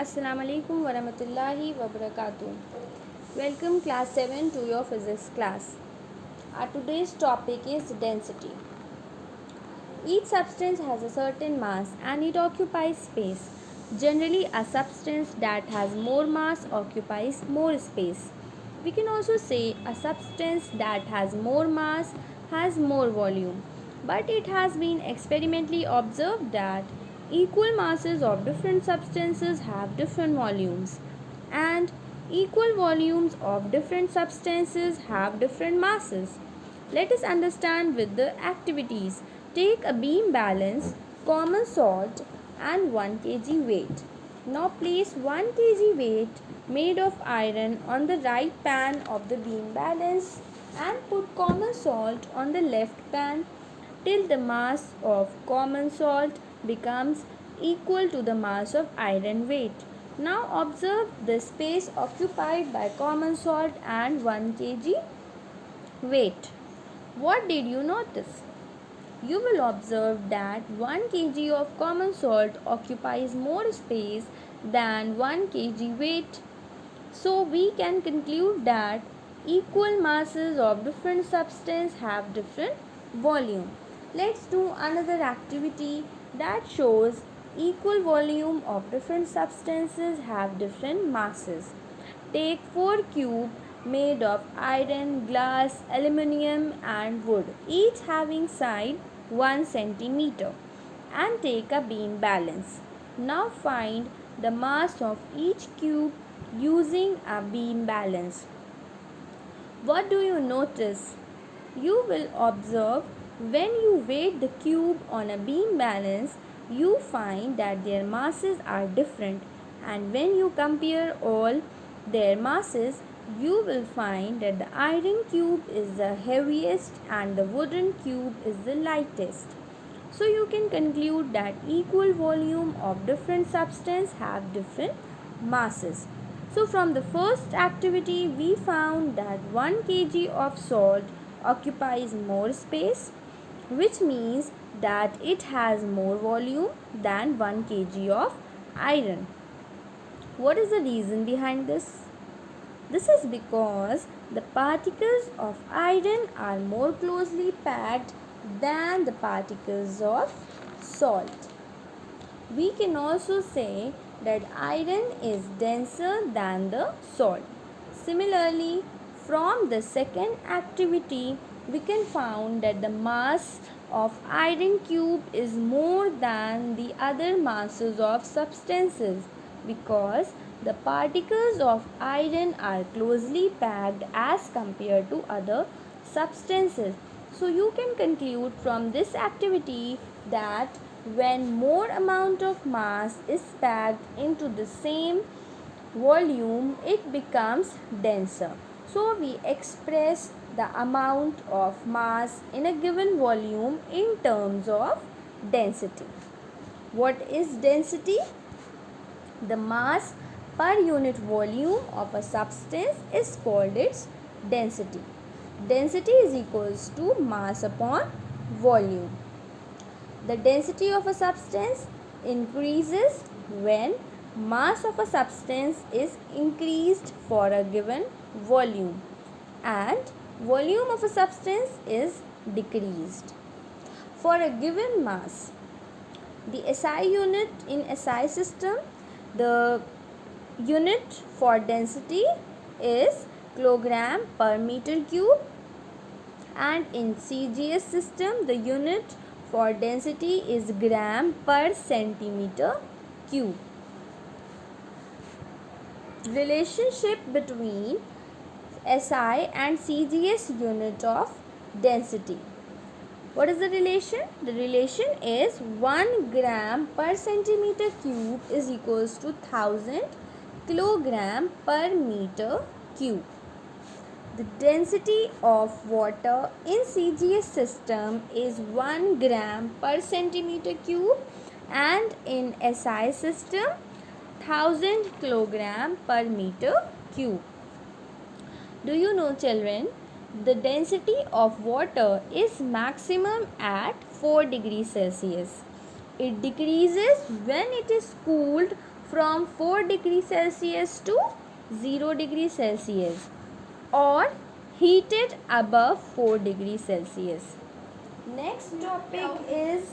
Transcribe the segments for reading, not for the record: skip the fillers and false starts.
Assalamu alaikum warahmatullahi wabarakatuh. Welcome class 7 to your physics class. Our today's topic is density. Each substance has a certain mass and it occupies space. Generally, a substance that has more mass occupies more space. We can also say a substance that has more mass has more volume. But it has been experimentally observed that equal masses of different substances have different volumes, and equal volumes of different substances have different masses. Let us understand with the activities. Take a beam balance, common salt and 1 kg weight. Now place 1 kg weight made of iron on the right pan of the beam balance and put common salt on the left pan till the mass of common salt becomes equal to the mass of iron weight. Now observe the space occupied by common salt and 1 kg weight. What did you notice? You will observe that 1 kg of common salt occupies more space than 1 kg weight. So we can conclude that equal masses of different substances have different volume. Let's do another activity that shows equal volume of different substances have different masses. Take 4 cubes made of iron, glass, aluminium and wood, each having side 1 centimeter, and take a beam balance. Now find the mass of each cube using a beam balance. What do you notice? You will observe when you weigh the cube on a beam balance, you find that their masses are different, and when you compare all their masses, you will find that the iron cube is the heaviest and the wooden cube is the lightest. So you can conclude that equal volume of different substances have different masses. So from the first activity we found that 1 kg of salt occupies more space, which means that it has more volume than 1 kg of iron. What is the reason behind this? This is because the particles of iron are more closely packed than the particles of salt. We can also say that iron is denser than the salt. Similarly, from the second activity, we can find that the mass of iron cube is more than the other masses of substances because the particles of iron are closely packed as compared to other substances. So you can conclude from this activity that when more amount of mass is packed into the same volume, it becomes denser. So we express the amount of mass in a given volume in terms of density. What is density? The mass per unit volume of a substance is called its density. Density is equals to mass upon volume. The density of a substance increases when mass of a substance is increased for a given volume and volume of a substance is decreased. For a given mass, the SI unit in SI system, the unit for density is kilogram per meter cube, and in CGS system the unit for density is gram per centimeter cube. Relationship between SI and CGS unit of density. What is the relation? The relation is 1 gram per centimeter cube is equals to 1000 kilogram per meter cube. The density of water in CGS system is 1 gram per centimeter cube, and in SI system 1000 kilogram per meter cube. Do you know, children, the density of water is maximum at 4 degrees Celsius. It decreases when it is cooled from 4 degrees Celsius to 0 degrees Celsius or heated above 4 degrees Celsius. Next topic is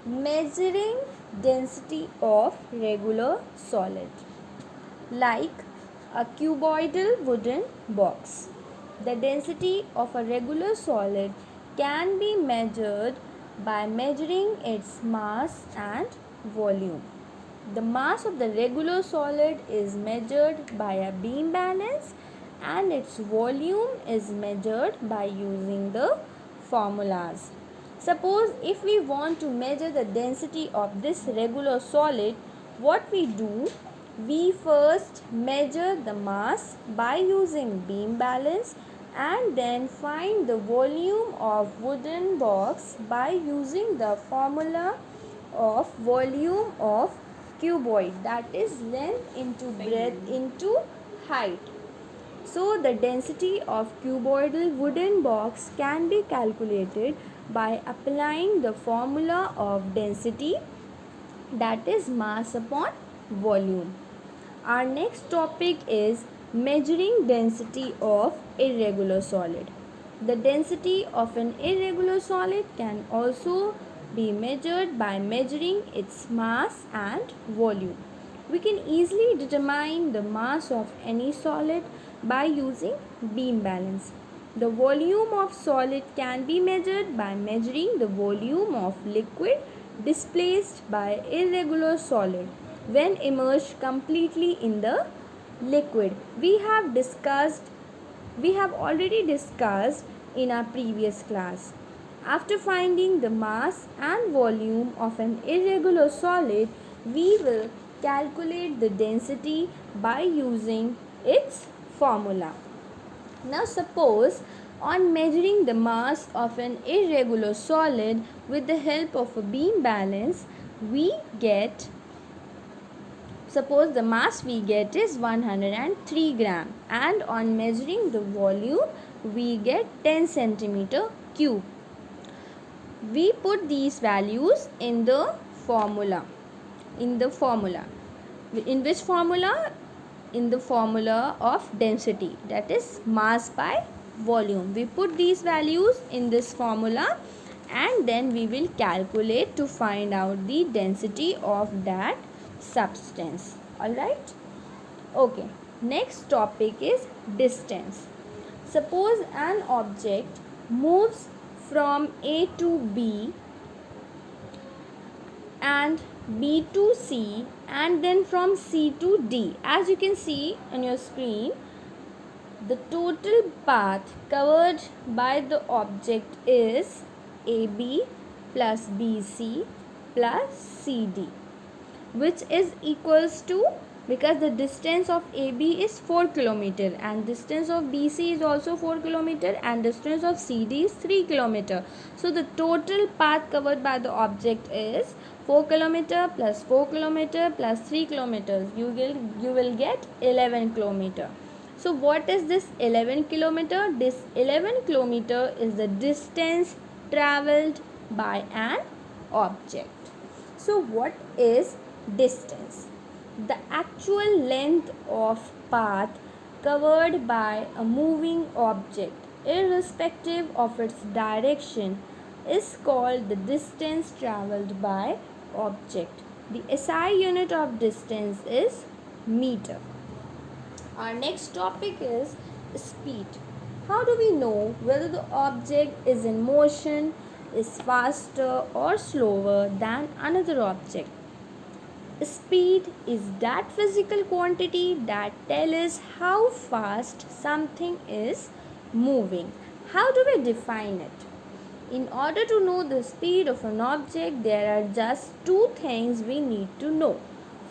measuring density of regular solid, like a cuboidal wooden box. The density of a regular solid can be measured by measuring its mass and volume. The mass of the regular solid is measured by a beam balance and its volume is measured by using the formulas. Suppose if we want to measure the density of this regular solid, what we do? We first measure the mass by using beam balance and then find the volume of wooden box by using the formula of volume of cuboid, that is length into breadth into height. So the density of cuboidal wooden box can be calculated by applying the formula of density, that is mass upon volume. Our next topic is measuring density of irregular solid. The density of an irregular solid can also be measured by measuring its mass and volume. We can easily determine the mass of any solid by using beam balance. The volume of solid can be measured by measuring the volume of liquid displaced by irregular solid when immersed completely in the liquid. We have already discussed in our previous class. After finding the mass and volume of an irregular solid, we will calculate the density by using its formula. Now suppose on measuring the mass of an irregular solid with the help of a beam balance, suppose the mass we get is 103 gram, and on measuring the volume we get 10 centimeter cube. We put these values in the formula. In which formula? In the formula of density, that is mass by volume. We put these values in this formula and then we will calculate to find out the density of that substance. Alright? Okay. Next topic is distance. Suppose an object moves from A to B and B to C and then from C to D. As you can see on your screen, the total path covered by the object is AB plus BC plus CD, which is equals to, because the distance of AB is 4 km and distance of BC is also 4 km and distance of CD is 3 km. So the total path covered by the object is 4 km plus 4 km plus 3 km. You will get 11 km. So what is this 11 km? This 11 km is the distance travelled by an object. So what is distance? The actual length of path covered by a moving object, irrespective of its direction, is called the distance travelled by object. The SI unit of distance is meter. Our next topic is speed. How do we know whether the object is in motion, is faster or slower than another object? Speed is that physical quantity that tells us how fast something is moving. How do we define it? In order to know the speed of an object, there are just two things we need to know.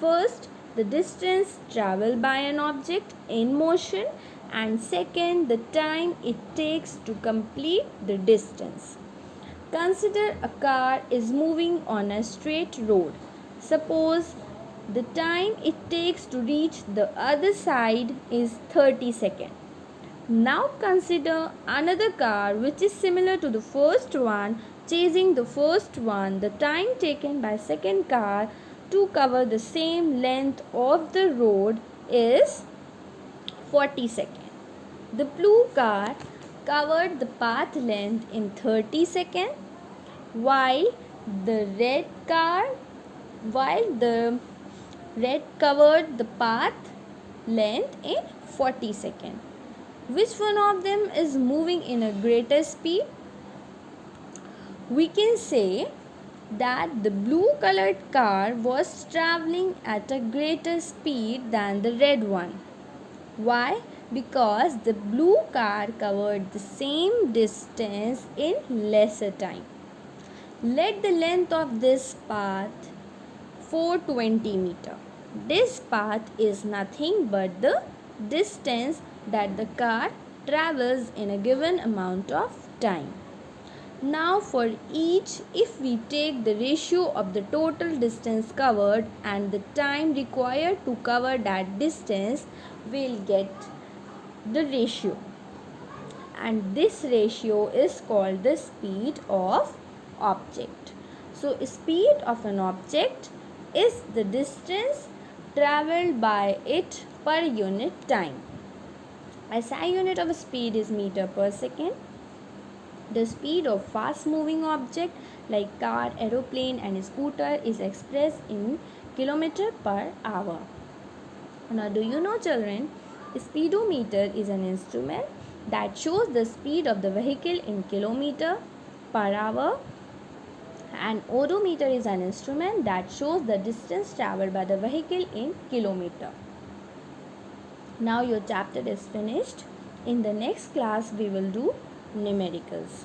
First, the distance traveled by an object in motion, and second, the time it takes to complete the distance. Consider a car is moving on a straight road. Suppose the time it takes to reach the other side is 30 seconds. Now consider another car which is similar to the first one chasing the first one. The time taken by second car to cover the same length of the road is 40 seconds. The blue car covered the path length in 30 seconds, while the red covered the path length in 40 seconds. Which one of them is moving in a greater speed? We can say that the blue colored car was traveling at a greater speed than the red one. Why? Because the blue car covered the same distance in lesser time. Let the length of this path 420 meter. This path is nothing but the distance that the car travels in a given amount of time. Now for each, if we take the ratio of the total distance covered and the time required to cover that distance, we'll get the ratio. And this ratio is called the speed of object. So speed of an object is the distance traveled by it per unit time. A SI unit of speed is meter per second. The speed of fast moving object like car, aeroplane and scooter is expressed in kilometer per hour. Now do you know children, speedometer is an instrument that shows the speed of the vehicle in kilometer per hour, and odometer is an instrument that shows the distance traveled by the vehicle in kilometer. Now your chapter is finished. In the next class we will do numericals.